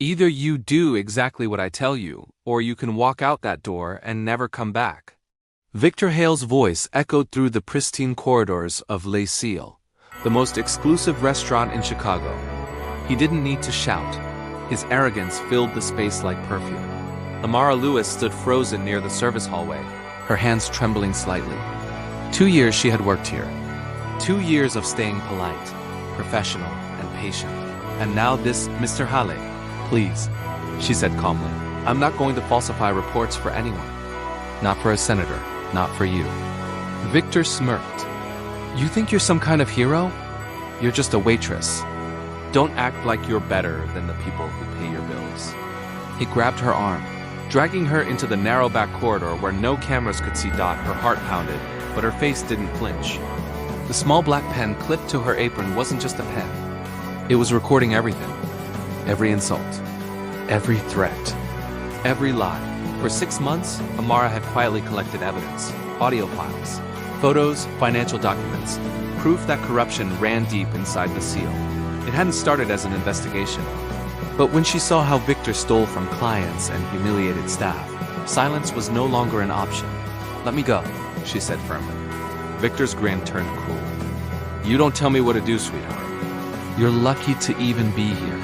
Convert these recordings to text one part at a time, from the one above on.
Either you do exactly what I tell you, or you can walk out that door and never come back. Victor Hale's voice echoed through the pristine corridors of Les Cils, the most exclusive restaurant in Chicago. He didn't need to shout. His arrogance filled the space like perfume. Amara Lewis stood frozen near the service hallway, her hands trembling slightly. 2 years she had worked here. 2 years of staying polite, professional, and patient. And now this, Mr. Hale. Please, she said calmly. I'm not going to falsify reports for anyone. Not for a senator, not for you. Victor smirked. You think you're some kind of hero? You're just a waitress. Don't act like you're better than the people who pay your bills. He grabbed her arm, dragging her into the narrow back corridor where no cameras could see Dot. Her heart pounded, but her face didn't flinch. The small black pen clipped to her apron wasn't just a pen. It was recording everything. Every insult. Every threat. Every lie. For 6 months, Amara had quietly collected evidence, audio files, photos, financial documents, proof that corruption ran deep inside the seal. It hadn't started as an investigation. But when she saw how Victor stole from clients and humiliated staff, silence was no longer an option. Let me go, she said firmly. Victor's grin turned cruel. You don't tell me what to do, sweetheart. You're lucky to even be here.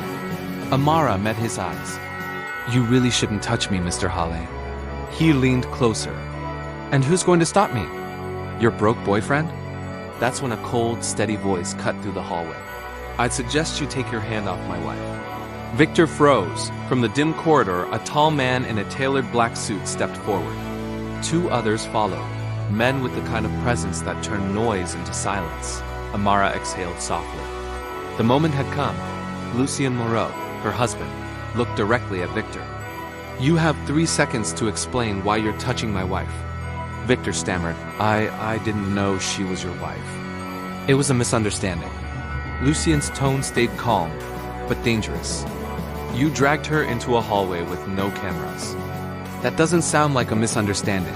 Amara met his eyes. You really shouldn't touch me, Mr. Hale. He leaned closer. And who's going to stop me? Your broke boyfriend? That's when a cold, steady voice cut through the hallway. I'd suggest you take your hand off my wife. Victor froze. From the dim corridor, a tall man in a tailored black suit stepped forward. 2 others followed, men with the kind of presence that turned noise into silence. Amara exhaled softly. The moment had come. Lucien Moreau, her husband, looked directly at Victor. You have 3 seconds to explain why you're touching my wife. Victor stammered. I didn't know she was your wife. It was a misunderstanding. Lucien's tone stayed calm, but dangerous. You dragged her into a hallway with no cameras. That doesn't sound like a misunderstanding.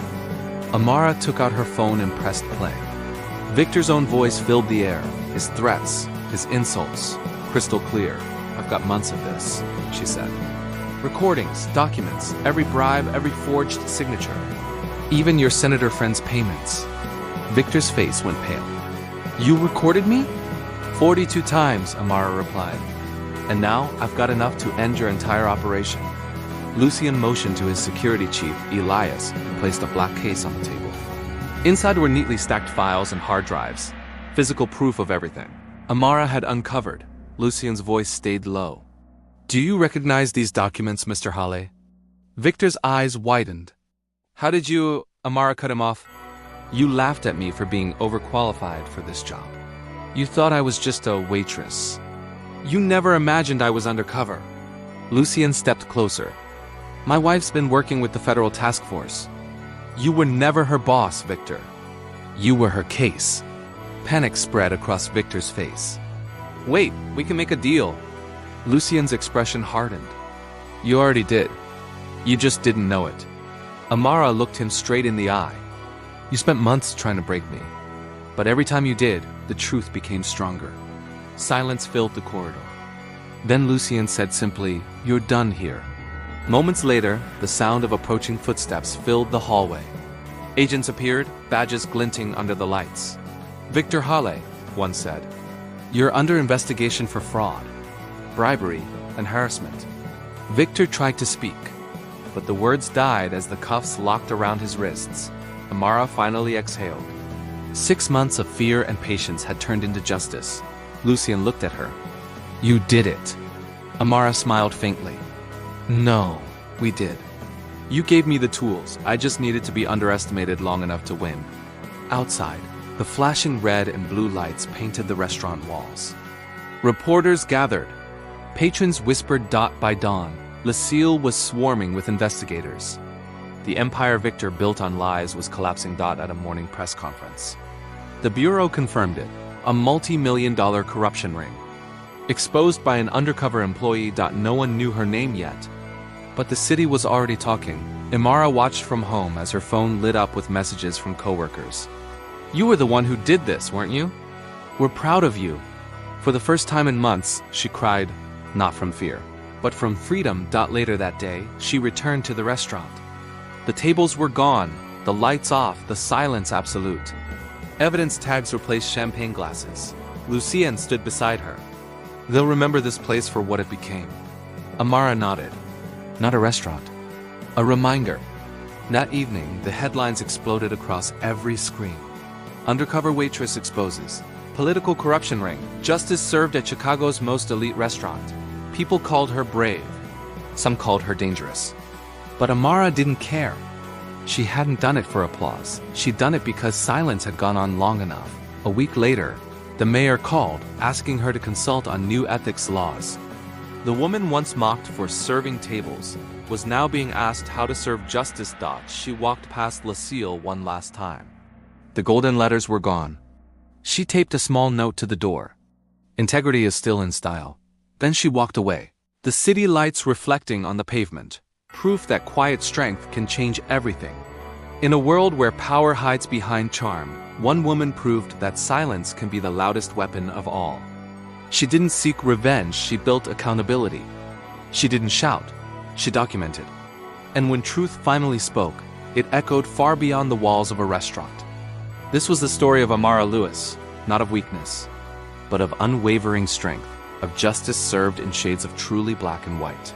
Amara took out her phone and pressed play. Victor's own voice filled the air, his threats, his insults, crystal clear. I've got months of this, she said. Recordings, documents, every bribe, every forged signature. Even your senator friend's payments. Victor's face went pale. You recorded me? 42 times, Amara replied. And now I've got enough to end your entire operation. Lucien motioned to his security chief, Elias, and placed a black case on the table. Inside were neatly stacked files and hard drives, physical proof of everything. Amara had uncovered. Lucien's voice stayed low. Do you recognize these documents, Mr. Hale? Victor's eyes widened. How did you... Amara cut him off. You laughed at me for being overqualified for this job. You thought I was just a waitress. You never imagined I was undercover. Lucien stepped closer. My wife's been working with the federal task force. You were never her boss, Victor. You were her case. Panic spread across Victor's face. Wait, we can make a deal. Lucien's expression hardened. You already did. You just didn't know it. Amara looked him straight in the eye. You spent months trying to break me. But every time you did, the truth became stronger. Silence filled the corridor. Then Lucien said simply, You're done here. Moments later, the sound of approaching footsteps filled the hallway. Agents appeared, badges glinting under the lights. Victor Hale, one said. You're under investigation for fraud, bribery, and harassment. Victor tried to speak, but the words died as the cuffs locked around his wrists. Amara finally exhaled. 6 months of fear and patience had turned into justice. Lucien looked at her. You did it. Amara smiled faintly. No, we did. You gave me the tools. I just needed to be underestimated long enough to win. Outside, the flashing red and blue lights painted the restaurant walls. Reporters gathered. Patrons whispered dot by dawn. Les Cils was swarming with investigators. The empire Victor built on lies was collapsing dot at a morning press conference. The Bureau confirmed it, a multi-million-dollar corruption ring. Exposed by an undercover employee. No one knew her name yet. But the city was already talking. Amara watched from home as her phone lit up with messages from coworkers. You were the one who did this, weren't you? We're proud of you. For the first time in months, she cried, not from fear, But from freedom. Later that day, she returned to the restaurant. The tables were gone, the lights off, the silence absolute. Evidence tags replaced champagne glasses. Lucien stood beside her. They'll remember this place for what it became. Amara nodded. Not a restaurant. A reminder. That evening, the headlines exploded across every screen. Undercover waitress exposes. Political corruption ring. Justice served at Chicago's most elite restaurant. People called her brave. Some called her dangerous. But Amara didn't care. She hadn't done it for applause. She'd done it because silence had gone on long enough. A week later, the mayor called, asking her to consult on new ethics laws. The woman once mocked for serving tables was now being asked how to serve justice. She walked past Lucille one last time. The golden letters were gone. She taped a small note to the door. Integrity is still in style. Then she walked away. The city lights reflecting on the pavement. Proof that quiet strength can change everything. In a world where power hides behind charm, one woman proved that silence can be the loudest weapon of all. She didn't seek revenge, she built accountability. She didn't shout, she documented. And when truth finally spoke, it echoed far beyond the walls of a restaurant. This was the story of Amara Lewis, not of weakness, but of unwavering strength, of justice served in shades of truly black and white.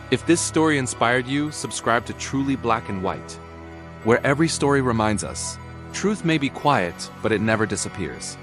If this story inspired you, subscribe to Truly Black and White, where every story reminds us, truth may be quiet, but it never disappears.